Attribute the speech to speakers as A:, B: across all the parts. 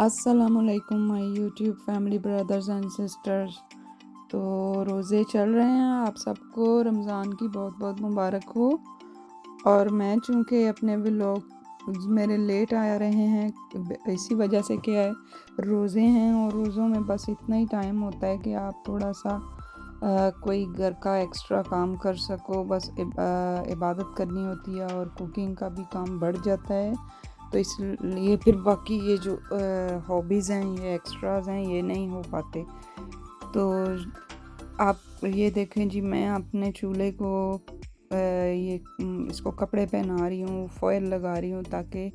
A: अस्सलाम वालेकुम my YouTube family brothers and sisters. तो रोज़े चल रहे हैं, आप सबको रमज़ान की बहुत बहुत मुबारक हो। और मैं चूँकि अपने व्लॉग मेरे लेट आ रहे हैं इसी वजह से क्या है, रोज़े हैं और रोज़ों में बस इतना ही टाइम होता है कि आप थोड़ा सा कोई घर का एक्स्ट्रा काम कर सको, बस इबादत करनी होती है और कुकिंग का भी काम बढ़ जाता है। तो इसलिए फिर बाकी ये जो हॉबीज़ हैं, ये एक्स्ट्राज हैं, ये नहीं हो पाते। तो आप ये देखें जी, मैं अपने चूल्हे को इसको कपड़े पहना रही हूँ, फॉयल लगा रही हूँ ताकि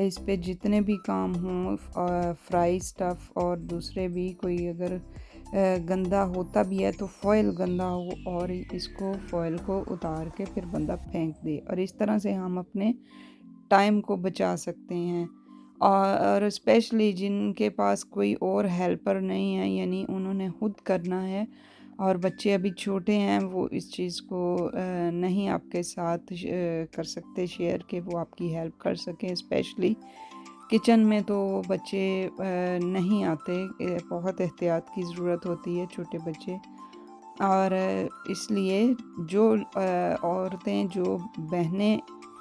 A: इस पे जितने भी काम हों, फ्राई स्टफ़ और दूसरे भी कोई अगर गंदा होता भी है तो फॉयल गंदा हो और इसको फॉयल को उतार के फिर बंदा फेंक दे, और इस तरह से हम अपने टाइम को बचा सकते हैं। और स्पेशली जिनके पास कोई और हेल्पर नहीं है, यानी उन्होंने खुद करना है और बच्चे अभी छोटे हैं, वो इस चीज़ को नहीं आपके साथ कर सकते शेयर कि वो आपकी हेल्प कर सकें। स्पेशली किचन में तो बच्चे नहीं आते, बहुत एहतियात की ज़रूरत होती है छोटे बच्चे। और इसलिए जो औरतें, जो बहनें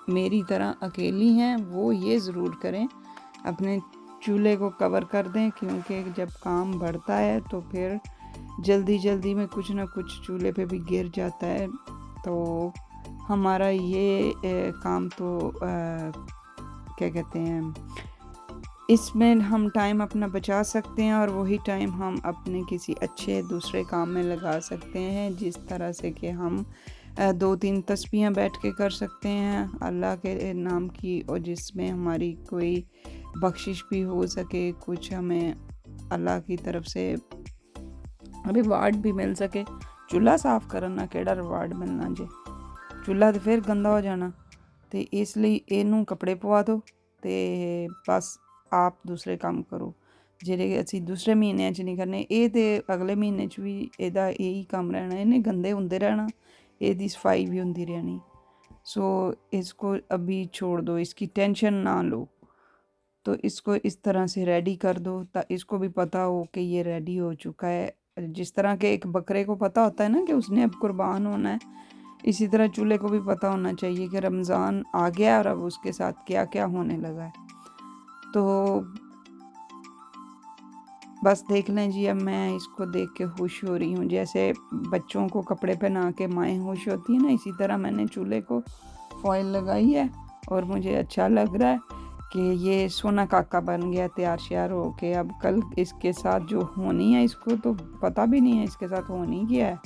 A: मेरी तरह अकेली हैं, वो ये ज़रूर करें, अपने चूल्हे को कवर कर दें, क्योंकि जब काम बढ़ता है तो फिर जल्दी जल्दी में कुछ ना कुछ चूल्हे पे भी गिर जाता है। तो हमारा ये काम तो क्या कहते हैं, इसमें हम टाइम अपना बचा सकते हैं और वही टाइम हम अपने किसी अच्छे दूसरे काम में लगा सकते हैं, जिस तरह से कि हम 2-3 तस्बीहें बैठ के कर सकते हैं अल्लाह के नाम की, और जिसमें हमारी कोई बख्शिश भी हो सके, कुछ हमें अल्लाह की तरफ से रिवार्ड भी मिल सके। चूल्हा साफ़ करना केड़ा रिवार्ड मिलना जे, चूल्हा तो फिर गंदा हो जाना। तो इसलिए ਇਹਨੂੰ ਕੱਪੜੇ ਪਵਾ ਦਿਓ ਤੇ ਬਸ ਆਪ ਦੂਸਰੇ ਕੰਮ ਕਰੋ, ਜਿਹੜੇ ਅਸੀਂ ਦੂਸਰੇ ਮਹੀਨਿਆਂ 'ਚ ਨਹੀਂ ਕਰਨੇ। ਇਹ ਤੇ ਅਗਲੇ ਮਹੀਨੇ 'ਚ ਵੀ ਇਹਦਾ ਇਹੀ ਕੰਮ ਰਹਿਣਾ, ਇਹਨੇ गंदे ਹੁੰਦੇ रहना, ਇਹਦੀ सफाई भी ਹੁੰਦੀ रहनी। सो इसको अभी छोड़ दो, इसकी टेंशन ना लो। तो इसको इस तरह से रेडी कर दो इसको भी पता हो कि ये रेडी हो चुका है। जिस तरह के एक बकरे को पता होता है ना कि उसने अब कुर्बान होना है, इसी तरह चूल्हे को भी पता होना चाहिए कि रमज़ान आ गया और अब उसके साथ क्या क्या होने लगा है। तो बस देख लें जी, अब मैं इसको देख के खुश हो रही हूँ, जैसे बच्चों को कपड़े पहना के माएँ खुश होती हैं ना, इसी तरह मैंने चूल्हे को फॉइल लगाई है और मुझे अच्छा लग रहा है कि ये सोना काका बन गया तैयार श्यार हो के। अब कल इसके साथ जो होनी है, इसको तो पता भी नहीं है इसके साथ होनी क्या है।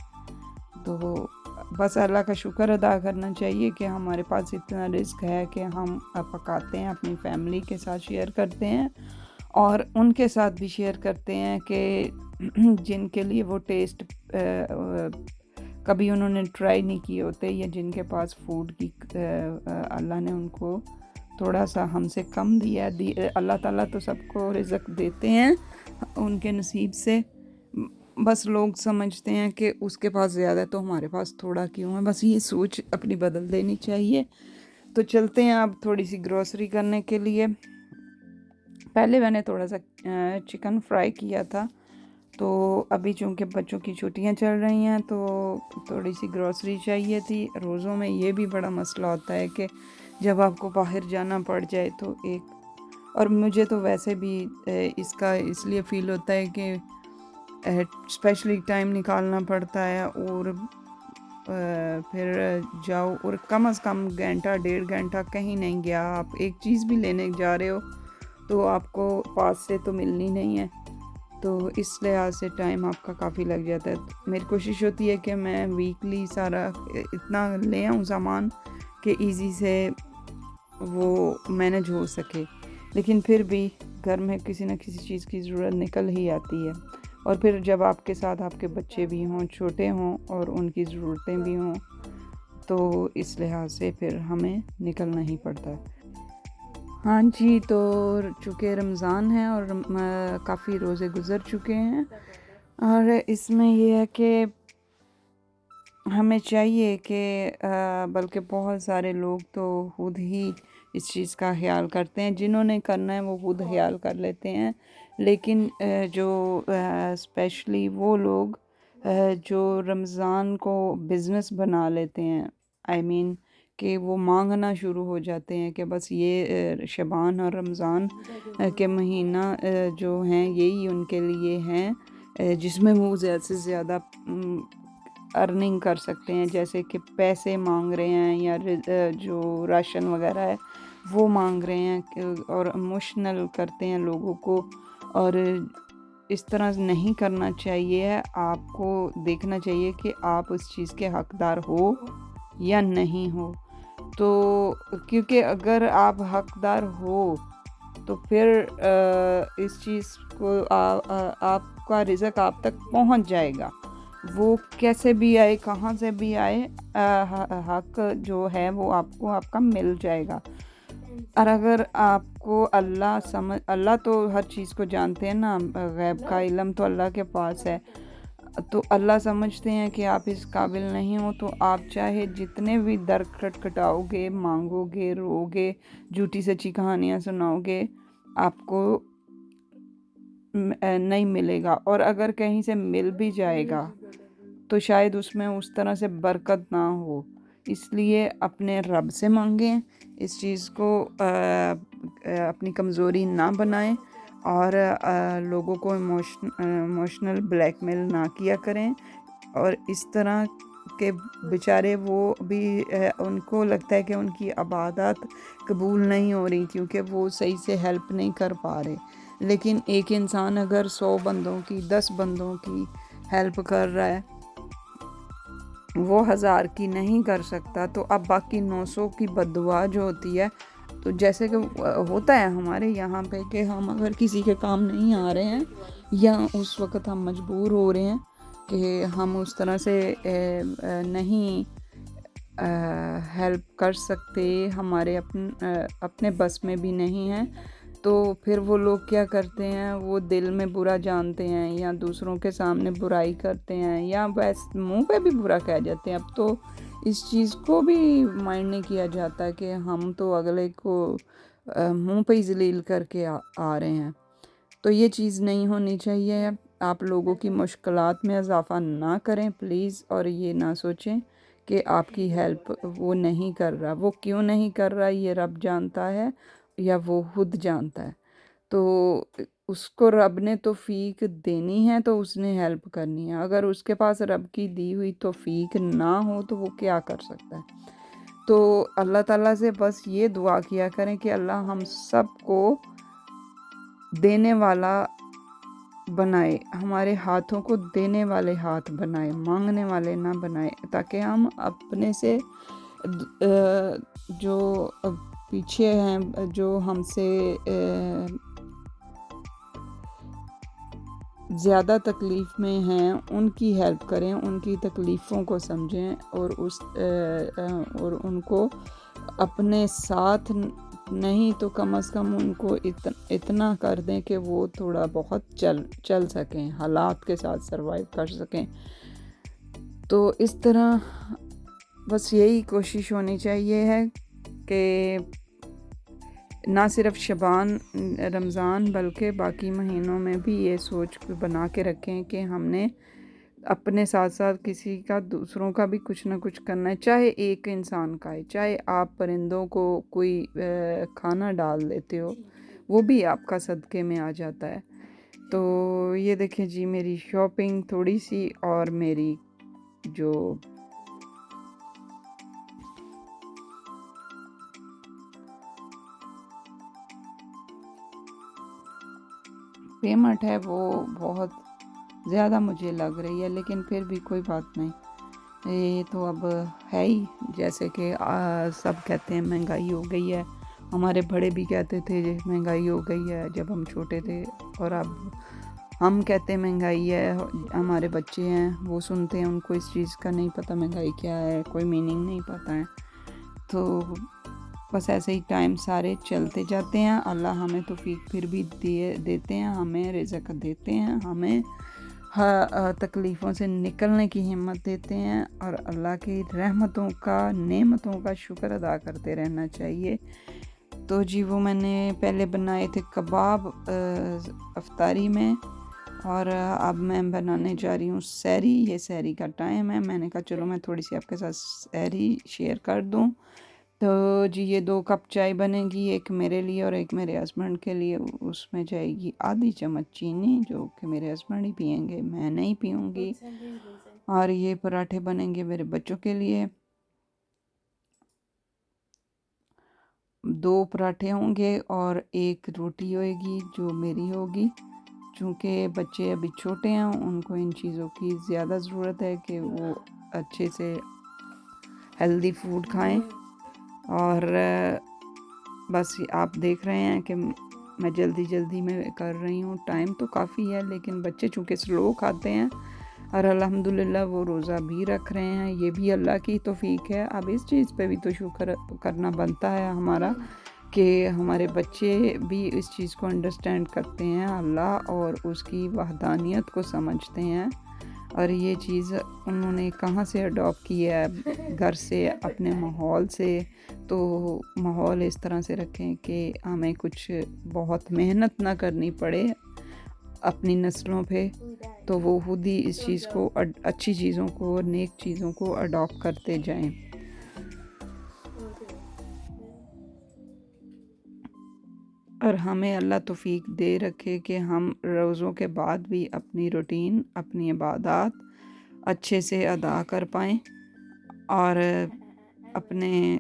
A: तो बस अल्लाह का शुक्र अदा करना चाहिए कि हमारे पास इतना रिस्क है कि हम पकाते हैं, अपनी फैमिली के साथ शेयर करते हैं और उनके साथ भी शेयर करते हैं कि जिनके लिए वो टेस्ट कभी उन्होंने ट्राई नहीं किए होते, या जिनके पास फूड की अल्लाह ने उनको थोड़ा सा हमसे कम दिया। अल्लाह ताला तो सबको रिज़्क देते हैं उनके नसीब से, बस लोग समझते हैं कि उसके पास ज़्यादा है तो हमारे पास थोड़ा क्यों है। बस ये सोच अपनी बदल देनी चाहिए। तो चलते हैं अब थोड़ी सी ग्रोसरी करने के लिए। पहले मैंने थोड़ा सा चिकन फ्राई किया था, तो अभी चूँकि बच्चों की छुट्टियां चल रही हैं तो थोड़ी सी ग्रोसरी चाहिए थी। रोज़ों में ये भी बड़ा मसला होता है कि जब आपको बाहर जाना पड़ जाए तो एक, और मुझे तो वैसे भी इसका इसलिए फ़ील होता है कि स्पेशली टाइम निकालना पड़ता है और फिर जाओ और कम से कम घंटा 1.5 घंटा कहीं नहीं गया, आप एक चीज़ भी लेने जा रहे हो तो आपको पास से तो मिलनी नहीं है, तो इस लिहाज से टाइम आपका काफ़ी लग जाता है। मेरी कोशिश होती है कि मैं वीकली सारा इतना ले आऊँ सामान कि इजी से वो मैनेज हो सके, लेकिन फिर भी घर में किसी न किसी चीज़ की ज़रूरत निकल ही आती है। और फिर जब आपके साथ आपके बच्चे भी हों, छोटे हों और उनकी ज़रूरतें भी हों, तो इस लिहाज से फिर हमें निकलना ही पड़ता है। हाँ जी, तो चूँकि रमज़ान है और काफ़ी रोज़े गुज़र चुके हैं, और इसमें ये है कि हमें चाहिए कि बल्कि बहुत सारे लोग तो खुद ही इस चीज़ का ख्याल करते हैं। जिन्होंने करना है वो खुद ख्याल कर लेते हैं, लेकिन जो स्पेशली वो लोग जो रमज़ान को बिज़नेस बना लेते हैं, आई मीन कि वो मांगना शुरू हो जाते हैं कि बस ये शबान और रमज़ान के महीना जो हैं यही उनके लिए हैं जिसमें वो ज़्यादा से ज़्यादा अर्निंग कर सकते हैं, जैसे कि पैसे मांग रहे हैं या जो राशन वगैरह है वो मांग रहे हैं और इमोशनल करते हैं लोगों को। और इस तरह नहीं करना चाहिए। आपको देखना चाहिए कि आप उस चीज़ के हकदार हो या नहीं हो। तो क्योंकि अगर आप हकदार हो तो फिर इस चीज़ को आपका रिज़्क आप तक पहुंच जाएगा, वो कैसे भी आए कहाँ से भी आए, हक जो है वो आपको आपका मिल जाएगा। और अगर आपको अल्लाह तो हर चीज़ को जानते हैं ना, गैब का इल्म तो अल्लाह के पास है, तो अल्लाह समझते हैं कि आप इस काबिल नहीं हो, तो आप चाहे जितने भी दर खटखटाओगे, मांगोगे, रोगे, झूठी सच्ची कहानियाँ सुनाओगे, आपको नहीं मिलेगा। और अगर कहीं से मिल भी जाएगा तो शायद उसमें उस तरह से बरकत ना हो। इसलिए अपने रब से मांगें, इस चीज़ को अपनी कमज़ोरी ना बनाएं और लोगों को इमोशनल ब्लैकमेल ना किया करें। और इस तरह के बेचारे वो भी उनको लगता है कि उनकी इबादत कबूल नहीं हो रही क्योंकि वो सही से हेल्प नहीं कर पा रहे। लेकिन एक इंसान अगर 100 बंदों की 10 बंदों की हेल्प कर रहा है, वो 1000 की नहीं कर सकता, तो अब बाकी 900 की बद्दुआ जो होती है, तो जैसे कि होता है हमारे यहाँ पे कि हम अगर किसी के काम नहीं आ रहे हैं या उस वक़्त हम मजबूर हो रहे हैं कि हम उस तरह से नहीं हेल्प कर सकते, हमारे अपने बस में भी नहीं है, तो फिर वो लोग क्या करते हैं, वो दिल में बुरा जानते हैं या दूसरों के सामने बुराई करते हैं या बस मुंह पे भी बुरा कह जाते हैं। अब तो इस चीज़ को भी माइंड नहीं किया जाता कि हम तो अगले को मुंह पे ही जलील करके आ रहे हैं। तो ये चीज़ नहीं होनी चाहिए। आप लोगों की मुश्किलात में इजाफ़ा ना करें प्लीज़, और ये ना सोचें कि आपकी हेल्प वो नहीं कर रहा। वो क्यों नहीं कर रहा ये रब जानता है या वो खुद जानता है। तो उसको रब ने तौफीक देनी है तो उसने हेल्प करनी है। अगर उसके पास रब की दी हुई तौफीक ना हो तो वो क्या कर सकता है। तो अल्लाह ताला से बस ये दुआ किया करें कि अल्लाह हम सबको देने वाला बनाए, हमारे हाथों को देने वाले हाथ बनाए, मांगने वाले ना बनाए, ताकि हम अपने से जो पीछे हैं, जो हमसे ज़्यादा तकलीफ़ में हैं, उनकी हेल्प करें, उनकी तकलीफ़ों को समझें और उनको अपने साथ नहीं तो कम से कम उनको इतना कर दें कि वो थोड़ा बहुत चल सकें, हालात के साथ सरवाइव कर सकें। तो इस तरह बस यही कोशिश होनी चाहिए है कि ना सिर्फ शबान रमज़ान बल्कि बाकी महीनों में भी ये सोच बना के रखें कि हमने अपने साथ साथ किसी का दूसरों का भी कुछ ना कुछ करना है, चाहे एक इंसान का है, चाहे आप परिंदों को कोई खाना डाल देते हो, वो भी आपका सदक़े में आ जाता है। तो ये देखें जी, मेरी शॉपिंग थोड़ी सी और मेरी जो पेमेंट है वो बहुत ज़्यादा मुझे लग रही है, लेकिन फिर भी कोई बात नहीं, ये तो अब है ही। जैसे कि सब कहते हैं महंगाई हो गई है, हमारे बड़े भी कहते थे महंगाई हो गई है जब हम छोटे थे, और अब हम कहते हैं महंगाई है, हमारे बच्चे हैं वो सुनते हैं, उनको इस चीज़ का नहीं पता महंगाई क्या है, कोई मीनिंग नहीं पता है। तो बस ऐसे ही टाइम सारे चलते जाते हैं। अल्लाह हमें तौफीक फिर भी देते हैं, हमें रिज़्क देते हैं, हमें तकलीफ़ों से निकलने की हिम्मत देते हैं, और अल्लाह की रहमतों का, नेमतों का शुक्र अदा करते रहना चाहिए। تو جی وہ میں نے پہلے بنائے تھے کباب افطاری میں، اور اب میں بنانے جا رہی ہوں سحری۔ یہ سحری کا ٹائم ہے، میں نے کہا چلو میں تھوڑی سی آپ کے ساتھ سحری شیئر کر دوں۔ تو جی یہ 2 کپ چائے بنے گی، ایک میرے لیے اور ایک میرے ہسبینڈ کے لیے۔ اس میں جائے گی آدھی چمچ چینی، جو کہ میرے ہسبینڈ ہی پئیں گے، میں نہیں پیوں گی۔ اور یہ پراٹھے بنیں گے میرے بچوں کے لیے، 2 پراٹھے ہوں گے اور 1 روٹی ہوئے گی جو میری ہوگی۔ چونکہ بچے ابھی چھوٹے ہیں، ان کو ان چیزوں کی زیادہ ضرورت ہے کہ وہ اچھے سے ہیلدی فوڈ کھائیں۔ اور بس آپ دیکھ رہے ہیں کہ میں جلدی میں کر رہی ہوں، ٹائم تو کافی ہے، لیکن بچے چونکہ سلو کھاتے ہیں اور الحمدللہ وہ روزہ بھی رکھ رہے ہیں، یہ بھی اللہ کی توفیق ہے۔ اب اس چیز پہ بھی تو شکر کرنا بنتا ہے ہمارا کہ ہمارے بچے بھی اس چیز کو انڈرسٹینڈ کرتے ہیں، اللہ اور اس کی وحدانیت کو سمجھتے ہیں۔ اور یہ چیز انہوں نے کہاں سے اڈاپٹ کی ہے؟ گھر سے، اپنے ماحول سے۔ تو ماحول اس طرح سے رکھیں کہ ہمیں کچھ بہت محنت نہ کرنی پڑے اپنی نسلوں پہ، تو وہ خود ہی اس چیز کو، اچھی چیزوں کو، نیک چیزوں کو اڈاپٹ کرتے جائیں۔ اور ہمیں اللہ توفیق دے رکھے کہ ہم روزوں کے بعد بھی اپنی روٹین، اپنی عبادات اچھے سے ادا کر پائیں، اور اپنے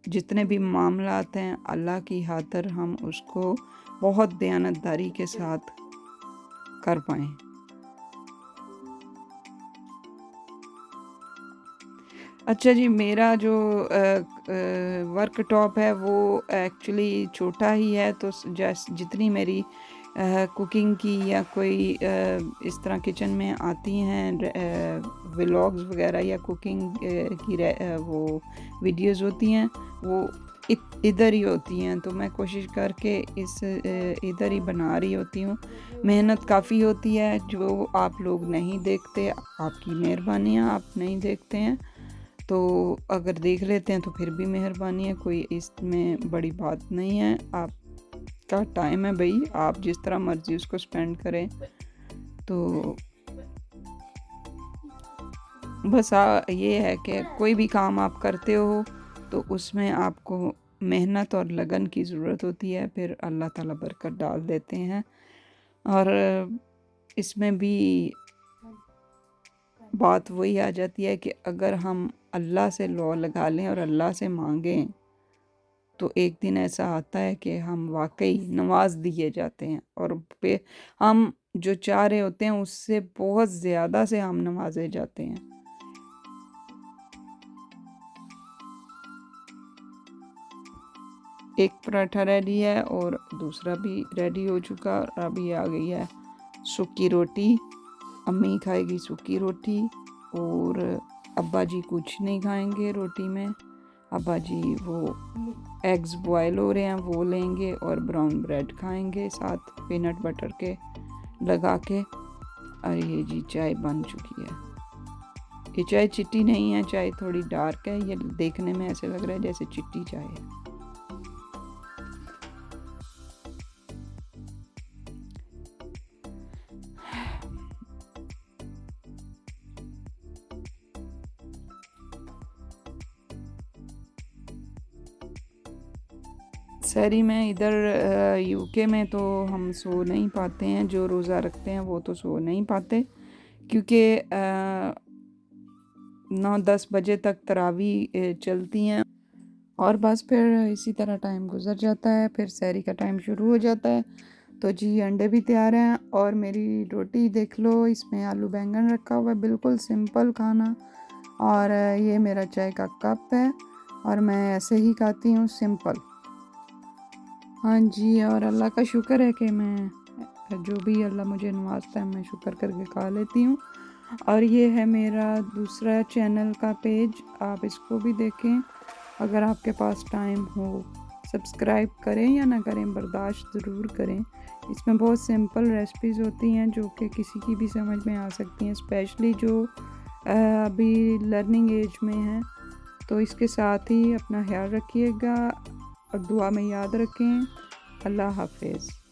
A: جتنے بھی معاملات ہیں اللہ کی خاطر ہم اس کو بہت دیانتداری کے ساتھ کر پائیں۔ اچھا جی، میرا جو ورک ٹاپ ہے وہ ایکچولی چھوٹا ہی ہے، تو جتنی میری کوکنگ کی یا کوئی اس طرح کچن میں آتی ہیں ولاگز وغیرہ یا کوکنگ کی وہ ویڈیوز ہوتی ہیں، وہ ادھر ہی ہوتی ہیں، تو میں کوشش کر کے ادھر ہی بنا رہی ہوتی ہوں۔ محنت کافی ہوتی ہے جو آپ لوگ نہیں دیکھتے، آپ کی مہربانیاں آپ نہیں دیکھتے ہیں، تو اگر دیکھ لیتے ہیں تو پھر بھی مہربانی ہے، کوئی اس میں بڑی بات نہیں ہے۔ آپ کا ٹائم ہے بھئی، آپ جس طرح مرضی اس کو سپینڈ کریں۔ تو بس یہ ہے کہ کوئی بھی کام آپ کرتے ہو تو اس میں آپ کو محنت اور لگن کی ضرورت ہوتی ہے، پھر اللہ تعالیٰ برکت ڈال دیتے ہیں۔ اور اس میں بھی بات وہی آ جاتی ہے کہ اگر ہم اللہ سے لو لگا لیں اور اللہ سے مانگیں تو ایک دن ایسا آتا ہے کہ ہم واقعی نواز دیے جاتے ہیں، اور ہم جو چاہ رہے ہوتے ہیں اس سے بہت زیادہ سے ہم نوازے جاتے ہیں۔ ایک پراٹھا ریڈی ہے اور دوسرا بھی ریڈی ہو چکا، اور ابھی آ گئی ہے سکی روٹی۔ امی کھائے گی سکی روٹی، اور ابا جی کچھ نہیں کھائیں گے روٹی میں۔ ابا جی وہ ایگز بوائل ہو رہے ہیں وہ لیں گے، اور براؤن بریڈ کھائیں گے ساتھ پینٹ بٹر کے لگا کے۔ اور یہ جی چائے بن چکی ہے۔ یہ چائے چٹی نہیں ہے، چائے تھوڑی ڈارک ہے، یہ دیکھنے میں ایسے لگ رہا ہے جیسے چٹی چائے ہے۔ سحری میں ادھر UK میں تو ہم سو نہیں پاتے ہیں، جو روزہ رکھتے ہیں وہ تو سو نہیں پاتے، کیونکہ 9-10 بجے تک تراویح چلتی ہیں، اور بس پھر اسی طرح ٹائم گزر جاتا ہے، پھر سحری کا ٹائم شروع ہو جاتا ہے۔ تو جی انڈے بھی تیار ہیں، اور میری روٹی دیکھ لو، اس میں آلو بینگن رکھا ہوا ہے، بالکل سمپل کھانا۔ اور یہ میرا چائے کا کپ ہے، اور میں ایسے ہی کھاتی ہوں سمپل۔ ہاں جی، اور اللہ کا شکر ہے کہ میں جو بھی اللہ مجھے نوازتا ہے میں شکر کر کے کھا لیتی ہوں۔ اور یہ ہے میرا دوسرا چینل کا پیج، آپ اس کو بھی دیکھیں اگر آپ کے پاس ٹائم ہو۔ سبسکرائب کریں یا نہ کریں، برداشت ضرور کریں۔ اس میں بہت سمپل ریسپیز ہوتی ہیں جو کہ کسی کی بھی سمجھ میں آ سکتی ہیں، اسپیشلی جو ابھی لرننگ ایج میں ہیں، تو اس کے ساتھ ہی اپنا خیال رکھیے گا اور دعا میں یاد رکھیں۔ اللہ حافظ۔